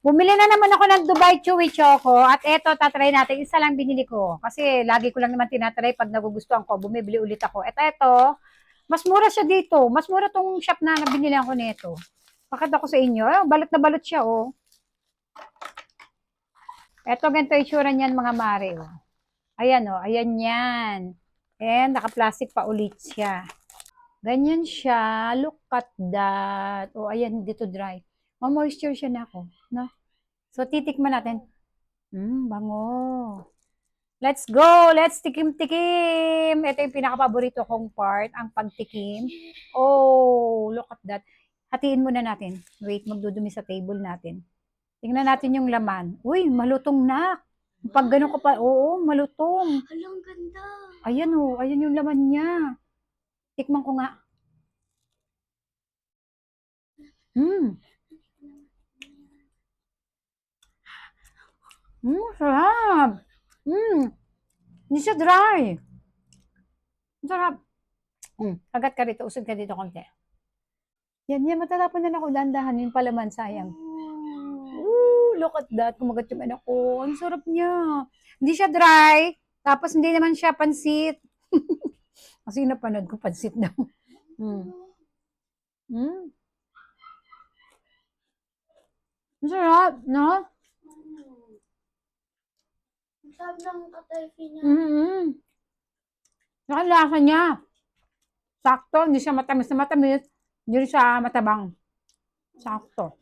Bumili na naman ako ng Dubai Chewy Choco at eto, tatry natin. Isa lang binili ko. Kasi lagi ko lang naman tinatry pag nagugustuhan ko, bumibili ulit ako. At eto, mas mura siya dito. Mas mura tong shop na binili ko nito. Pakita ko sa inyo. Balot na balot siya, oh. Eto, ganito itsura niyan, mga mare, oh. Ayan, oh. Ayan yan. And naka-plastic pa ulit siya. Ganyan siya. Look at that. Oh, ayan, dito dry. Ma-moisture siya na ako. No? So, titikman natin. Bango. Let's go! Let's tikim-tikim! Ito yung pinaka-paborito kong part, ang pagtikim. Oh, look at that. Hatiin muna natin. Wait, magdudumi sa table natin. Tingnan natin yung laman. Uy, malutong na. Pag ganun ko pa, oo, malutong. Alang ganda. Ayan oh, ayan yung laman niya. Tikman ko nga. Sarap. Hindi siya dry. Sarap. Kagat ka rito, usod ka dito konti. Yan, matatapon na ako, dandahan yung palaman, sayang. Look at that, kumagat yung anak ko. Ang sarap niya. Hindi siya dry, tapos hindi naman siya pansit. Kasi napanood ko pansit daw. Ang sarap, no? Ang sarap ng katayfi niya. Saka lasa niya. Sakto, hindi siya matamis na matamis. Hindi rin siya matabang. Sakto.